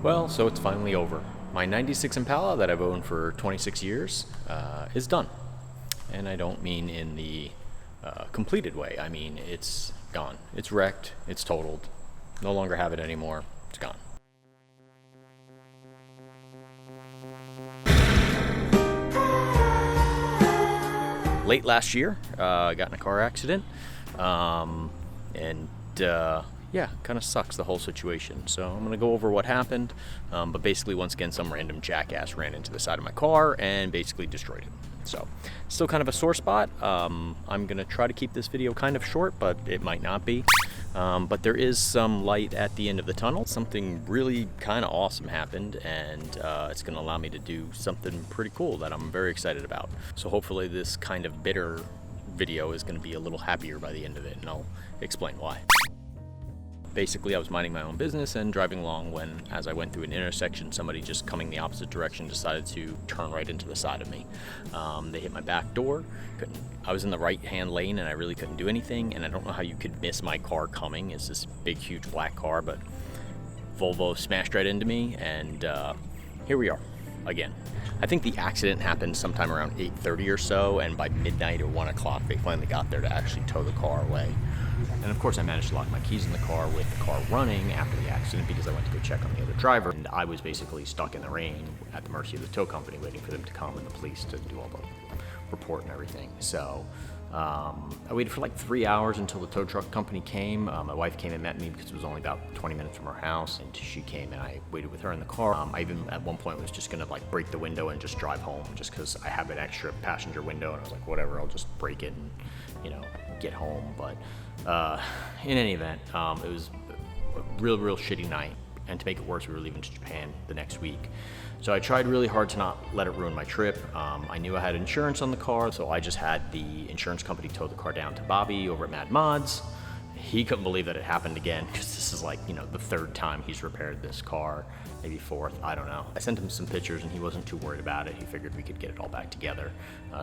Well, so it's finally over. My 96 Impala that I've owned for 26 years is done. And I don't mean in the completed way. I mean, it's gone. It's wrecked. It's totaled. No longer have it anymore. It's gone. Late last year, I got in a car accident. Yeah, kind of sucks, the whole situation. So I'm going to go over what happened. But basically, once again, some random jackass ran into the side of my car and basically destroyed it. So still kind of a sore spot. I'm going to try to keep this video kind of short, but it might not be. But there is some light at the end of the tunnel. Something really kind of awesome happened, and it's going to allow me to do something pretty cool that I'm very excited about. So hopefully this kind of bitter video is going to be a little happier by the end of it, and I'll explain why. Basically, I was minding my own business and driving along when, as I went through an intersection, somebody just coming the opposite direction decided to turn right into the side of me. They hit my back door. I was in the right-hand lane and I really couldn't do anything, and I don't know how you could miss my car coming. It's this big, huge black car, but Volvo smashed right into me, and here we are again. I think the accident happened sometime around 8:30 or so, and by midnight or 1 o'clock, they finally got there to actually tow the car away. And of course, I managed to lock my keys in the car with the car running after the accident because I went to go check on the other driver. And I was basically stuck in the rain at the mercy of the tow company, waiting for them to come and the police to do all the report and everything. So I waited for like 3 hours until the tow truck company came. My wife came and met me because it was only about 20 minutes from her house. And she came and I waited with her in the car. I even at one point was just gonna like break the window and just drive home just because I have an extra passenger window. And I was like, whatever, I'll just break it and, get home. But in any event, it was a real shitty night, and to make it worse, we were leaving to Japan the next week. So I tried really hard to not let it ruin my trip. I knew I had insurance on the car, so I just had the insurance company tow the car down to Bobby over at Mad Mods. He couldn't believe that it happened again, because this is like, the third time he's repaired this car, maybe fourth, I don't know. I sent him some pictures and he wasn't too worried about it. He figured we could get it all back together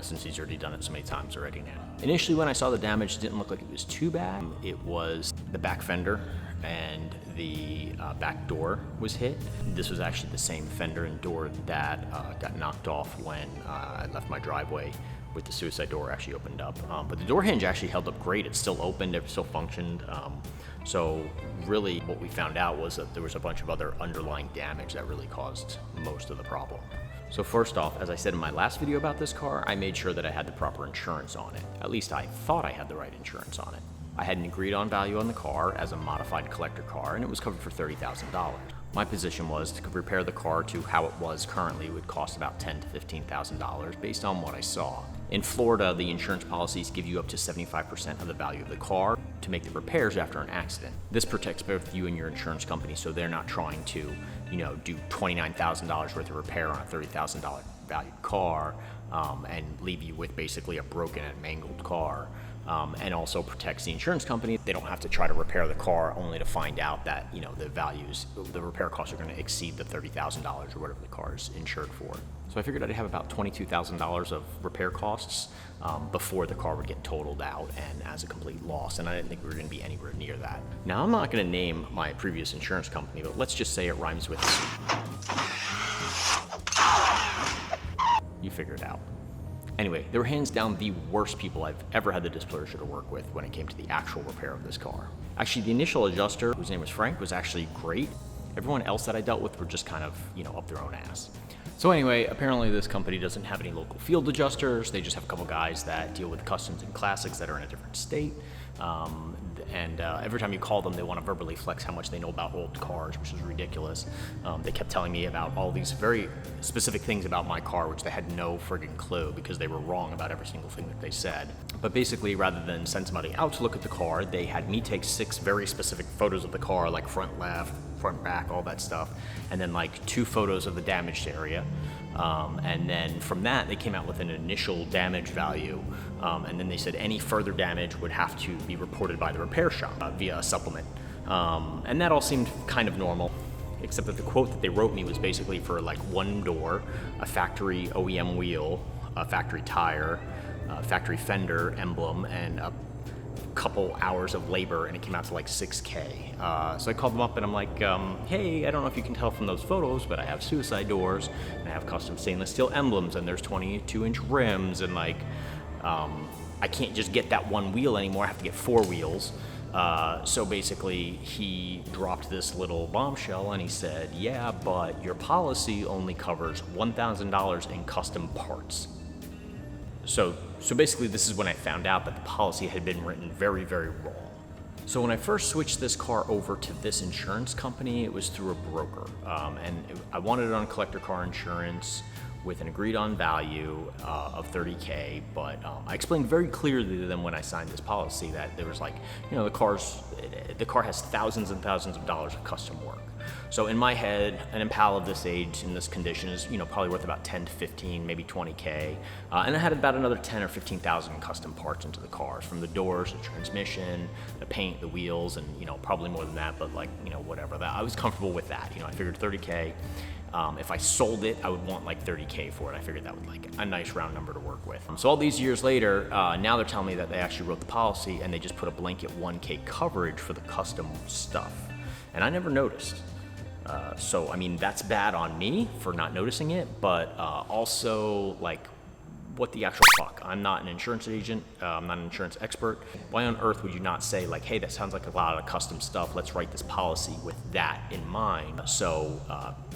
since he's already done it so many times already now. Initially, when I saw the damage, it didn't look like it was too bad. It was the back fender and the back door was hit. This was actually the same fender and door that got knocked off when I left my driveway with the suicide door actually opened up. But the door hinge actually held up great. It still opened, it still functioned. So really what we found out was that there was a bunch of other underlying damage that really caused most of the problem. So first off, as I said in my last video about this car, I made sure that I had the proper insurance on it. At least I thought I had the right insurance on it. I had an agreed on value on the car as a modified collector car, and it was covered for $30,000. My position was to repair the car to how it was currently would cost about $10,000 to $15,000 based on what I saw. In Florida, the insurance policies give you up to 75% of the value of the car to make the repairs after an accident. This protects both you and your insurance company, so they're not trying to, do $29,000 worth of repair on a $30,000 valued car and leave you with basically a broken and mangled car. And also protects the insurance company. They don't have to try to repair the car only to find out that, the repair costs are going to exceed the $30,000 or whatever the car is insured for. So I figured I'd have about $22,000 of repair costs before the car would get totaled out and as a complete loss, and I didn't think we were going to be anywhere near that. Now, I'm not going to name my previous insurance company, but let's just say it rhymes with you figure it out. Anyway, they were hands down the worst people I've ever had the displeasure to work with when it came to the actual repair of this car. Actually, the initial adjuster, whose name was Frank, was actually great. Everyone else that I dealt with were just kind of, up their own ass. So anyway, apparently this company doesn't have any local field adjusters. They just have a couple guys that deal with customs and classics that are in a different state. And every time you call them, they want to verbally flex how much they know about old cars, which is ridiculous. They kept telling me about all these very specific things about my car, which they had no friggin' clue because they were wrong about every single thing that they said. But basically, rather than send somebody out to look at the car, they had me take 6 very specific photos of the car, like front left, front back, all that stuff, and then like 2 photos of the damaged area. And then from that, they came out with an initial damage value. And then they said any further damage would have to be reported by the repair shop via a supplement. And that all seemed kind of normal, except that the quote that they wrote me was basically for like 1 door, a factory OEM wheel, a factory tire, a factory fender emblem, and a couple hours of labor, and it came out to like $6K. So I called them up and I'm like, hey, I don't know if you can tell from those photos, but I have suicide doors and I have custom stainless steel emblems, and there's 22-inch rims, and like, I can't just get that one wheel anymore. I have to get 4 wheels. So basically he dropped this little bombshell and he said, yeah, but your policy only covers $1,000 in custom parts. So basically this is when I found out that the policy had been written very, very wrong. So when I first switched this car over to this insurance company, it was through a broker. I wanted it on collector car insurance with an agreed on value of $30K, but I explained very clearly to them when I signed this policy that there was like, the car has thousands and thousands of dollars of custom work. So in my head, an Impala of this age in this condition is, probably worth about 10 to 15, maybe 20K. And I had about another 10 or 15,000 in custom parts into the cars, from the doors, the transmission, the paint, the wheels, and probably more than that, but like, whatever. That I was comfortable with that. I figured 30K. If I sold it, I would want like 30K for it. I figured that would like a nice round number to work with. So all these years later, now they're telling me that they actually wrote the policy and they just put a blanket 1K coverage for the custom stuff. And I never noticed. So, I mean, that's bad on me for not noticing it, but also like, what the actual fuck? I'm not an insurance agent. I'm not an insurance expert. Why on earth would you not say like, hey, that sounds like a lot of custom stuff. Let's write this policy with that in mind. So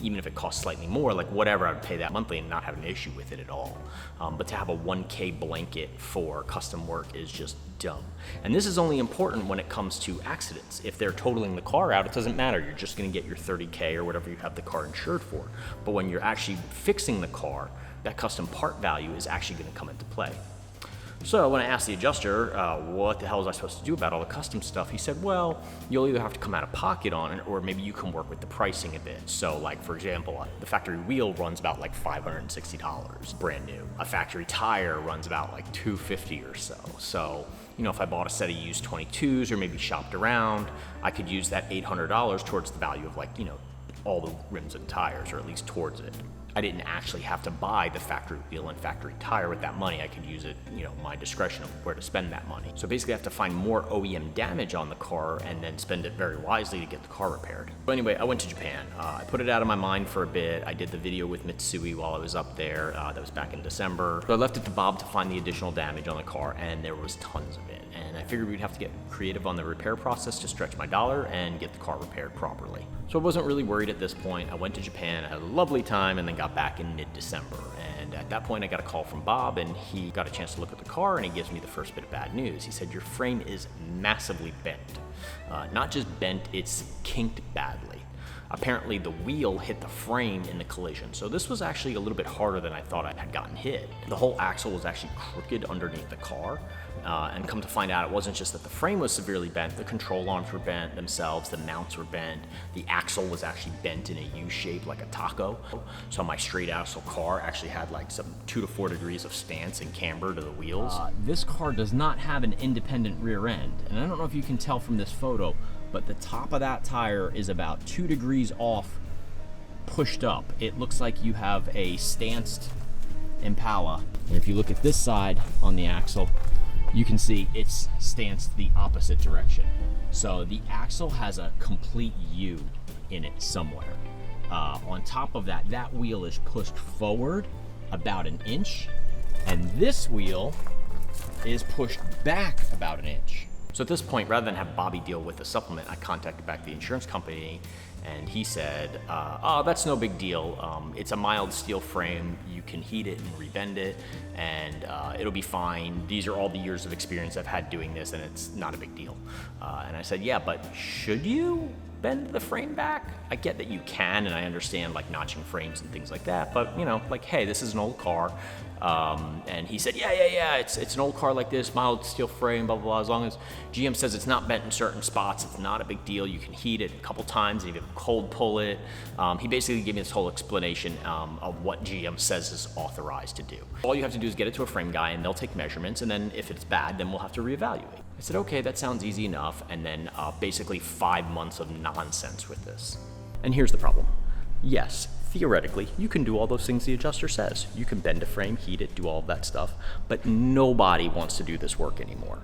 even if it costs slightly more, like whatever, I would pay that monthly and not have an issue with it at all. But to have a 1K blanket for custom work is just dumb. And this is only important when it comes to accidents. If they're totaling the car out, it doesn't matter. You're just gonna get your 30K or whatever you have the car insured for. But when you're actually fixing the car, that custom part value is actually going to come into play. So when I asked the adjuster, what the hell was I supposed to do about all the custom stuff, he said, well, you'll either have to come out of pocket on it, or maybe you can work with the pricing a bit. So like, for example, the factory wheel runs about like $560, brand new. A factory tire runs about like $250 or so. So, if I bought a set of used 22s or maybe shopped around, I could use that $800 towards the value of like, all the rims and tires, or at least towards it. I didn't actually have to buy the factory wheel and factory tire with that money. I could use it, my discretion of where to spend that money. So basically I have to find more OEM damage on the car and then spend it very wisely to get the car repaired. But anyway, I went to Japan. I put it out of my mind for a bit. I did the video with Mitsui while I was up there. That was back in December. So I left it to Bob to find the additional damage on the car, and there was tons of it. And I figured we'd have to get creative on the repair process to stretch my dollar and get the car repaired properly. So I wasn't really worried at this point. I went to Japan, had a lovely time, and then got back in mid-December. And at that point I got a call from Bob, and he got a chance to look at the car, and he gives me the first bit of bad news. He said, your frame is massively bent. Not just bent, it's kinked badly. Apparently the wheel hit the frame in the collision. So this was actually a little bit harder than I thought I had gotten hit. The whole axle was actually crooked underneath the car. And come to find out, it wasn't just that the frame was severely bent, the control arms were bent themselves, the mounts were bent, the axle was actually bent in a U shape like a taco. So my straight axle car actually had like some 2 to 4 degrees of stance and camber to the wheels. This car does not have an independent rear end. And I don't know if you can tell from this photo, but the top of that tire is about 2 degrees off, pushed up. It looks like you have a stanced Impala. And if you look at this side on the axle, you can see it's stanced the opposite direction. So the axle has a complete U in it somewhere. On top of that, that wheel is pushed forward about 1 inch, and this wheel is pushed back about 1 inch. So at this point, rather than have Bobby deal with the supplement, I contacted back the insurance company, and he said, oh, that's no big deal. It's a mild steel frame. You can heat it and rebend it, and it'll be fine. These are all the years of experience I've had doing this, and it's not a big deal. And I said, yeah, but should you bend the frame back? I get that you can, and I understand like notching frames and things like that, but like, hey, this is an old car. And he said, yeah, it's an old car like this, mild steel frame, blah, blah, blah. As long as GM says it's not bent in certain spots, it's not a big deal. You can heat it a couple times and even cold pull it. He basically gave me this whole explanation of what GM says is authorized to do. All you have to do is get it to a frame guy, and they'll take measurements, and then if it's bad, then we'll have to reevaluate. I said, okay, that sounds easy enough. And then basically 5 months of nonsense with this. And here's the problem. Yes, theoretically, you can do all those things the adjuster says. You can bend a frame, heat it, do all of that stuff, but nobody wants to do this work anymore.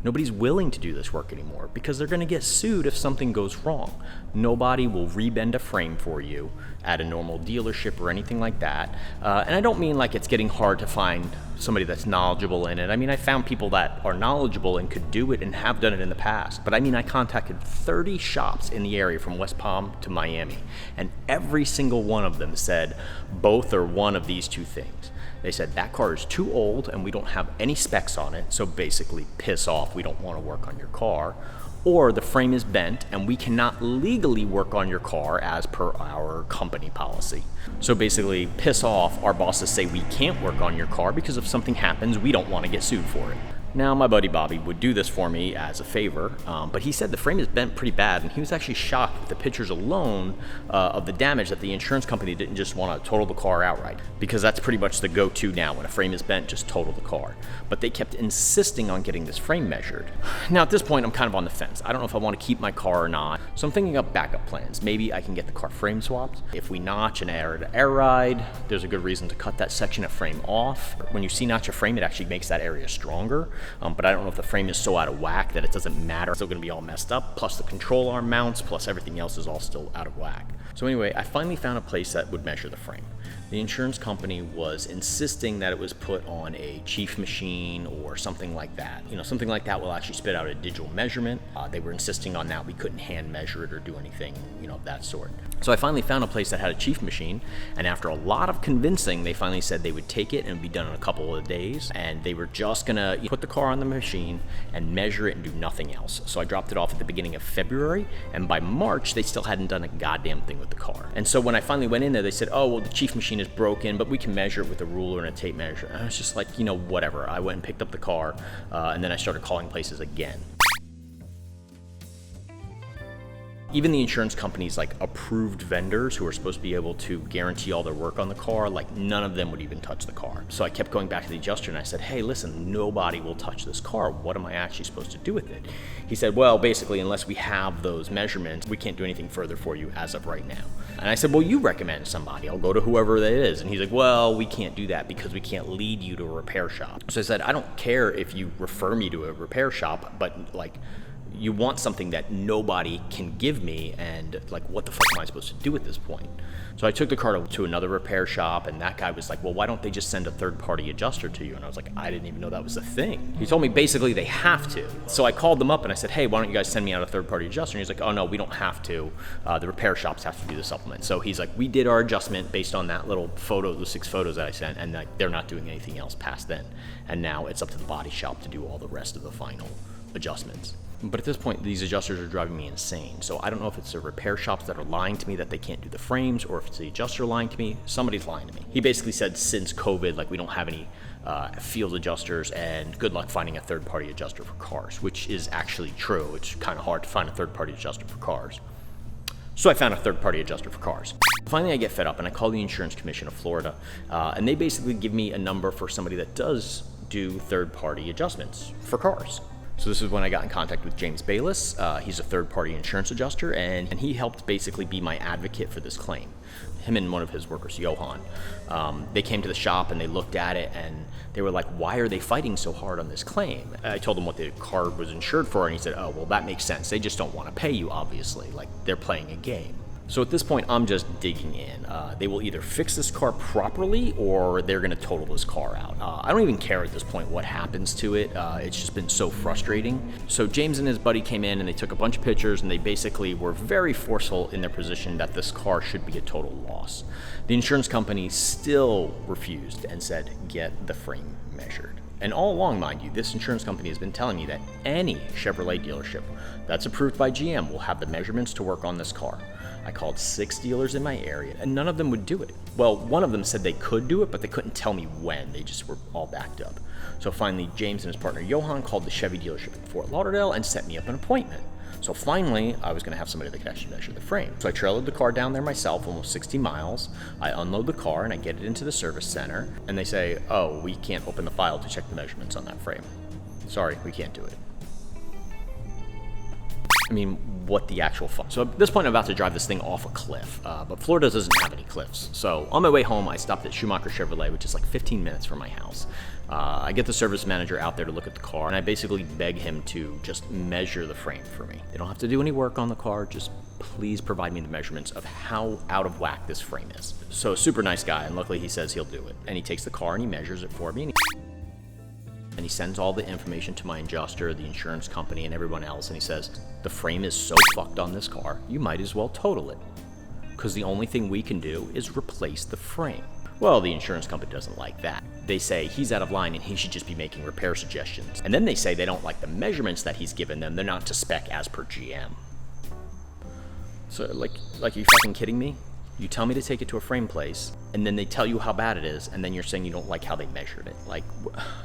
Nobody's willing to do this work anymore because they're going to get sued if something goes wrong. Nobody will rebend a frame for you at a normal dealership or anything like that. And I don't mean like it's getting hard to find somebody that's knowledgeable in it. I mean, I found people that are knowledgeable and could do it and have done it in the past. But I mean, I contacted 30 shops in the area from West Palm to Miami, and every single one of them said both or one of these two things. They said that car is too old and we don't have any specs on it, so basically piss off, we don't want to work on your car. Or the frame is bent and we cannot legally work on your car as per our company policy. So basically, piss off, our bosses say we can't work on your car because if something happens, we don't want to get sued for it. Now, my buddy Bobby would do this for me as a favor, but he said the frame is bent pretty bad, and he was actually shocked with the pictures alone of the damage that the insurance company didn't just want to total the car outright, because that's pretty much the go-to now. When a frame is bent, just total the car. But they kept insisting on getting this frame measured. Now, at this point, I'm kind of on the fence. I don't know if I want to keep my car or not, so I'm thinking of backup plans. Maybe I can get the car frame swapped. If we notch an air-to-air ride, there's a good reason to cut that section of frame off. When you C-notch a frame, it actually makes that area stronger. But I don't know if the frame is so out of whack that it doesn't matter. It's still going to be all messed up, plus the control arm mounts, plus everything else is all still out of whack. So anyway, I finally found a place that would measure the frame. The insurance company was insisting that it was put on a chief machine or something like that. You know, something like that will actually spit out a digital measurement. They were insisting on that. We couldn't hand measure it or do anything, you know, of that sort. So I finally found a place that had a chief machine, and after a lot of convincing, they finally said they would take it and be done in a couple of days, and they were just gonna put the car on the machine and measure it and do nothing else. So I dropped it off at the beginning of February, and by March, they still hadn't done a goddamn thing with the car. And so when I finally went in there, they said, oh, well, the chief machine is broken, but we can measure it with a ruler and a tape measure. And I was just like, you know, whatever. I went and picked up the car, and then I started calling places again. Even the insurance companies, like approved vendors who are supposed to be able to guarantee all their work on the car, like none of them would even touch the car. So I kept going back to the adjuster and I said, hey, listen, nobody will touch this car. What am I actually supposed to do with it? He said, well, basically, unless we have those measurements, we can't do anything further for you as of right now. And I said, well, you recommend somebody. I'll go to whoever that is. And he's like, well, we can't do that because we can't lead you to a repair shop. So I said, I don't care if you refer me to a repair shop, but like, you want something that nobody can give me, and like, what the fuck am I supposed to do at this point? So I took the car to another repair shop, and that guy was like, well, why don't they just send a third-party adjuster to you? And I was like, I didn't even know that was a thing. He told me basically they have to. So I called them up and I said, hey, why don't you guys send me out a third-party adjuster? And he's like, oh no, we don't have to. The repair shops have to do the supplement. So he's like, we did our adjustment based on that little photo, the 6 photos that I sent, and like, they're not doing anything else past then. And now it's up to the body shop to do all the rest of the final adjustments. But at this point, these adjusters are driving me insane. So I don't know if it's the repair shops that are lying to me that they can't do the frames, or if it's the adjuster lying to me. Somebody's lying to me. He basically said since COVID, like, we don't have any field adjusters, and good luck finding a third-party adjuster for cars, which is actually true. It's kind of hard to find a third-party adjuster for cars. So I found a third-party adjuster for cars. Finally, I get fed up and I call the Insurance Commission of Florida, and they basically give me a number for somebody that does do third-party adjustments for cars. So this is when I got in contact with James Bayless. He's a third-party insurance adjuster, and he helped basically be my advocate for this claim. Him and one of his workers, Johan. They came to the shop and they looked at it and they were like, why are they fighting so hard on this claim? I told them what the car was insured for, and he said, oh, well, that makes sense. They just don't want to pay you, obviously. Like, they're playing a game. So at this point, I'm just digging in. They will either fix this car properly or they're going to total this car out. I don't even care at this point what happens to it. It's just been so frustrating. So James and his buddy came in and they took a bunch of pictures, and they basically were very forceful in their position that this car should be a total loss. The insurance company still refused and said, get the frame measured. And all along, mind you, this insurance company has been telling me that any Chevrolet dealership that's approved by GM will have the measurements to work on this car. I called 6 dealers in my area, and none of them would do it. Well, one of them said they could do it, but they couldn't tell me when. They just were all backed up. So finally, James and his partner Johan called the Chevy dealership in Fort Lauderdale and set me up an appointment. So finally, I was going to have somebody that could actually measure the frame. So I trailered the car down there myself, almost 60 miles. I unload the car and I get it into the service center, and they say, oh, we can't open the file to check the measurements on that frame. Sorry, we can't do it. I mean, what the actual fuck. So at this point, I'm about to drive this thing off a cliff, but Florida doesn't have any cliffs. So on my way home, I stopped at Schumacher Chevrolet, which is like 15 minutes from my house. I get the service manager out there to look at the car, and I basically beg him to just measure the frame for me. They don't have to do any work on the car, just please provide me the measurements of how out of whack this frame is. So super nice guy, and luckily he says he'll do it. And he takes the car and he measures it for me, and he sends all the information to my adjuster, the insurance company, and everyone else, and he says, the frame is so fucked on this car, you might as well total it, because the only thing we can do is replace the frame. Well, the insurance company doesn't like that. They say he's out of line and he should just be making repair suggestions. And then they say they don't like the measurements that he's given them, they're not to spec as per GM. So, like, are you fucking kidding me? You tell me to take it to a frame place, and then they tell you how bad it is, and then you're saying you don't like how they measured it. Like,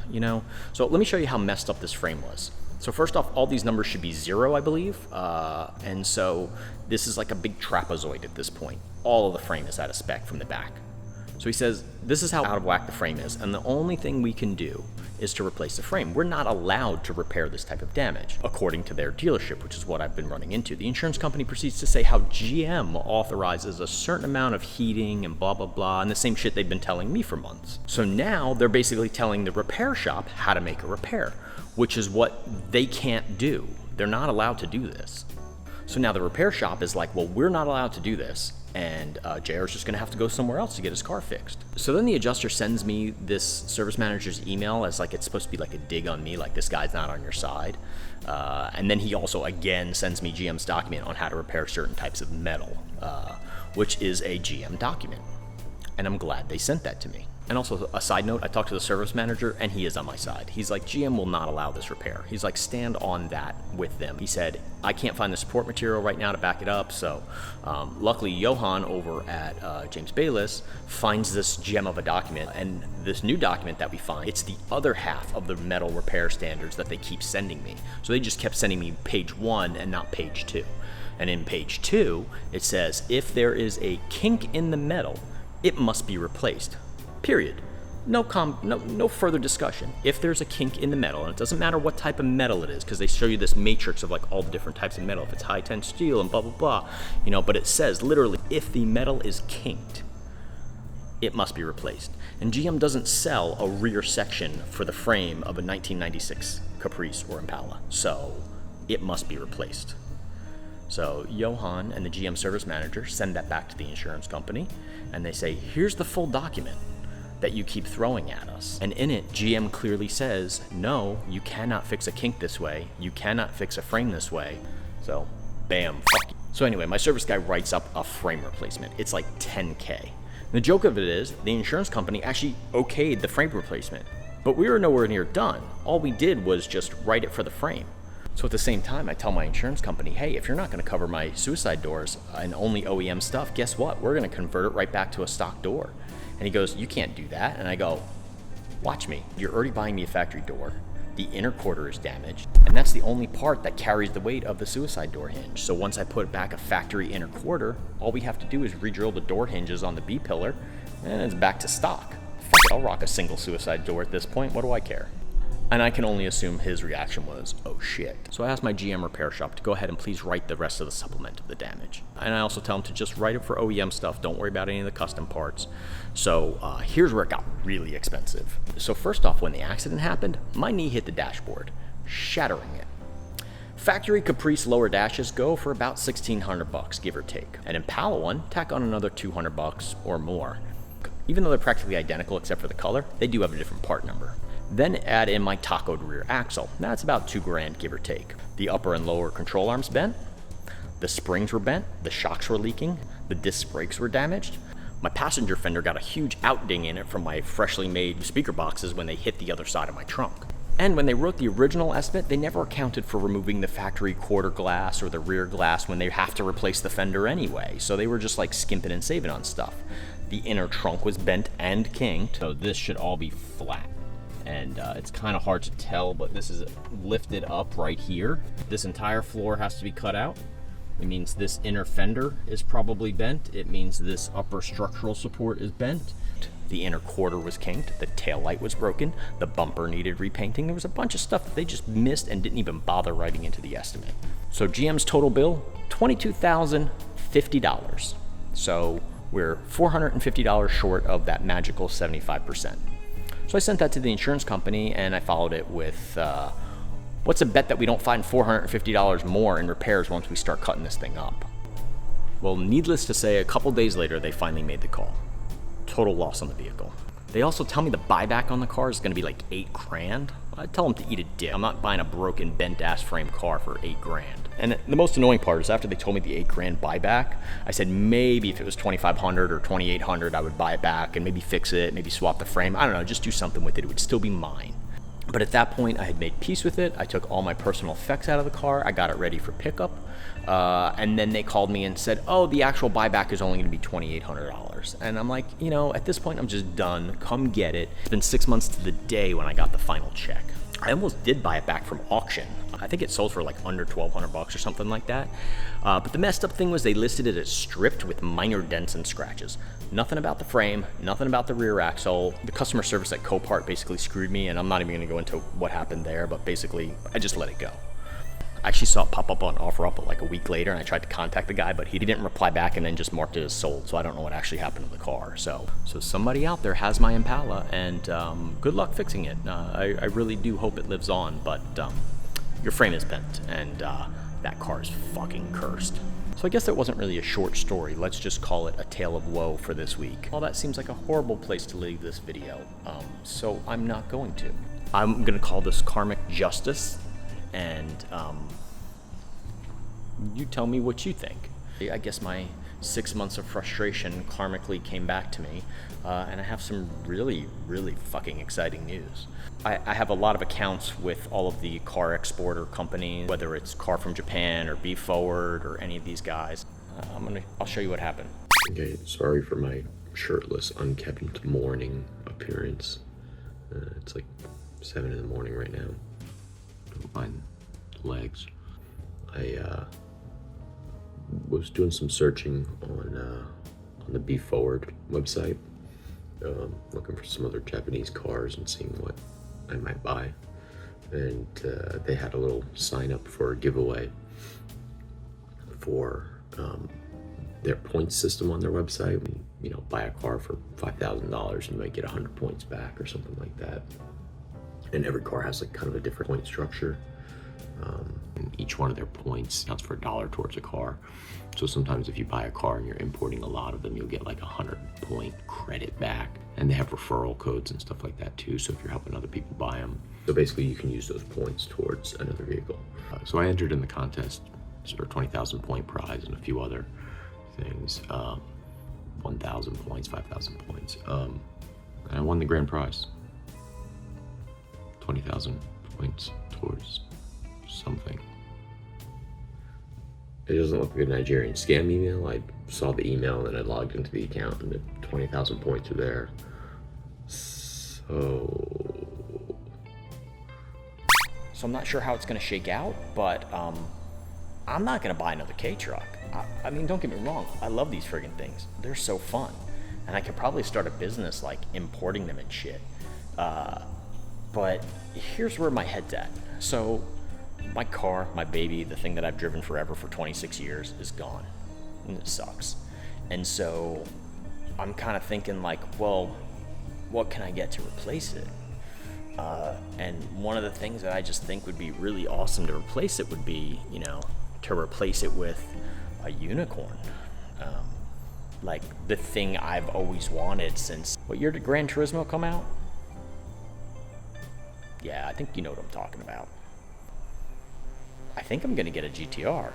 you know? So let me show you how messed up this frame was. So first off, all these numbers should be 0, I believe. And so this is like a big trapezoid at this point. All of the frame is out of spec from the back. So he says, this is how out of whack the frame is, and the only thing we can do is to replace the frame. We're not allowed to repair this type of damage, according to their dealership, which is what I've been running into. The insurance company proceeds to say how GM authorizes a certain amount of heating and blah, blah, blah, and the same shit they've been telling me for months. So now they're basically telling the repair shop how to make a repair, which is what they can't do. They're not allowed to do this. So now the repair shop is like, well, we're not allowed to do this, and JR's just gonna have to go somewhere else to get his car fixed. So then the adjuster sends me this service manager's email as like it's supposed to be like a dig on me, like this guy's not on your side. And then he also again sends me GM's document on how to repair certain types of metal, which is a GM document. And I'm glad they sent that to me. And also, a side note, I talked to the service manager, and he is on my side. He's like, GM will not allow this repair. He's like, stand on that with them. He said, I can't find the support material right now to back it up, so luckily, Johan over at James Bayless finds this gem of a document, and this new document that we find, it's the other half of the metal repair standards that they keep sending me. So they just kept sending me page 1 and not page 2. And in page 2, it says, if there is a kink in the metal, it must be replaced. Period. No further discussion. If there's a kink in the metal, and it doesn't matter what type of metal it is, because they show you this matrix of like all the different types of metal, if it's high-tension steel and blah, blah, blah, you know, but it says literally, if the metal is kinked, it must be replaced. And GM doesn't sell a rear section for the frame of a 1996 Caprice or Impala, so it must be replaced. So Johan and the GM service manager send that back to the insurance company, and they say, here's the full document that you keep throwing at us. And in it, GM clearly says, no, you cannot fix a kink this way. You cannot fix a frame this way. So, bam, fuck you. So anyway, my service guy writes up a frame replacement. It's like $10K. The joke of it is, the insurance company actually okayed the frame replacement, but we were nowhere near done. All we did was just write it for the frame. So at the same time, I tell my insurance company, hey, if you're not gonna cover my suicide doors and only OEM stuff, guess what? We're gonna convert it right back to a stock door. And he goes, you can't do that. And I go, watch me. You're already buying me a factory door. The inner quarter is damaged. And that's the only part that carries the weight of the suicide door hinge. So once I put back a factory inner quarter, all we have to do is re-drill the door hinges on the B pillar, and it's back to stock. Fuck it, I'll rock a single suicide door at this point. What do I care? And I can only assume his reaction was, oh shit. So I asked my GM repair shop to go ahead and please write the rest of the supplement of the damage. And I also tell him to just write it for OEM stuff. Don't worry about any of the custom parts. So here's where it got really expensive. So first off, when the accident happened, my knee hit the dashboard, shattering it. Factory Caprice lower dashes go for about $1,600, give or take. An Impala one, tack on another $200 or more. Even though they're practically identical except for the color, they do have a different part number. Then add in my tacoed rear axle. That's about $2,000, give or take. The upper and lower control arms bent. The springs were bent. The shocks were leaking. The disc brakes were damaged. My passenger fender got a huge outding in it from my freshly made speaker boxes when they hit the other side of my trunk. And when they wrote the original estimate, they never accounted for removing the factory quarter glass or the rear glass when they have to replace the fender anyway. So they were just like skimping and saving on stuff. The inner trunk was bent and kinked, so this should all be flat. And it's kind of hard to tell, but this is lifted up right here. This entire floor has to be cut out. It means this inner fender is probably bent. It means this upper structural support is bent. The inner quarter was kinked, the tail light was broken, the bumper needed repainting. There was a bunch of stuff that they just missed and didn't even bother writing into the estimate. So GM's total bill, $22,050. So we're $450 short of that magical 75%. So I sent that to the insurance company and I followed it with, what's a bet that we don't find $450 more in repairs once we start cutting this thing up? Well, needless to say, a couple days later, they finally made the call. Total loss on the vehicle. They also tell me the buyback on the car is gonna be like $8,000. I tell them to eat a dick. I'm not buying a broken, bent ass frame car for $8,000. And the most annoying part is after they told me the $8,000 buyback, I said maybe if it was $2,500 or $2,800, I would buy it back and maybe fix it, maybe swap the frame. I don't know, just do something with it. It would still be mine. But at that point, I had made peace with it. I took all my personal effects out of the car. I got it ready for pickup. And then they called me and said, oh, the actual buyback is only gonna be $2,800. And I'm like, you know, at this point, I'm just done. Come get it. It's been 6 months to the day when I got the final check. I almost did buy it back from auction. I think it sold for like under $1,200 or something like that. But the messed up thing was they listed it as stripped with minor dents and scratches. Nothing about the frame, nothing about the rear axle. The customer service at Copart basically screwed me, and I'm not even gonna go into what happened there, but basically, I just let it go. I actually saw it pop up on OfferUp like a week later, and I tried to contact the guy, but he didn't reply back and then just marked it as sold, so I don't know what actually happened to the car. So somebody out there has my Impala, and good luck fixing it. I really do hope it lives on, but your frame is bent, and that car is fucking cursed. So I guess that wasn't really a short story. Let's just call it a tale of woe for this week. Well, that seems like a horrible place to leave this video, so I'm not going to. I'm gonna call this karmic justice, and you tell me what you think. I guess my 6 months of frustration karmically came back to me, and I have some really, really fucking exciting news. I have a lot of accounts with all of the car exporter companies, whether it's Car from Japan or Beforward or any of these guys. I'll show you what happened. Okay, sorry for my shirtless, unkempt morning appearance. It's like 7 in the morning right now. Don't mind the legs. I was doing some searching on the Beforward website, looking for some other Japanese cars and seeing what I might buy. And they had a little sign up for a giveaway for their points system on their website. You know, buy a car for $5,000 and you might get 100 points back or something like that. And every car has like kind of a different point structure. And each one of their points counts for $1 towards a car. So sometimes if you buy a car and you're importing a lot of them, you'll get like 100-point credit back. And they have referral codes and stuff like that too, so if you're helping other people buy them. So basically you can use those points towards another vehicle. So I entered in the contest for a 20,000 point prize and a few other things. 1,000 points, 5,000 points. And I won the grand prize. 20,000 points towards something. It doesn't look like a Nigerian scam email. I saw the email and I logged into the account and the 20,000 points are there. So I'm not sure how it's gonna shake out, but I'm not gonna buy another K-Truck. I mean, don't get me wrong, I love these friggin' things. They're so fun. And I could probably start a business like importing them and shit. But here's where my head's at. So my car, my baby, the thing that I've driven forever for 26 years is gone. And it sucks. And so I'm kind of thinking like, well, what can I get to replace it? And one of the things that I just think would be really awesome to replace it would be, you know, to replace it with a unicorn. Like the thing I've always wanted since, what year did Gran Turismo come out? Yeah, I think you know what I'm talking about. I think I'm gonna get a GTR.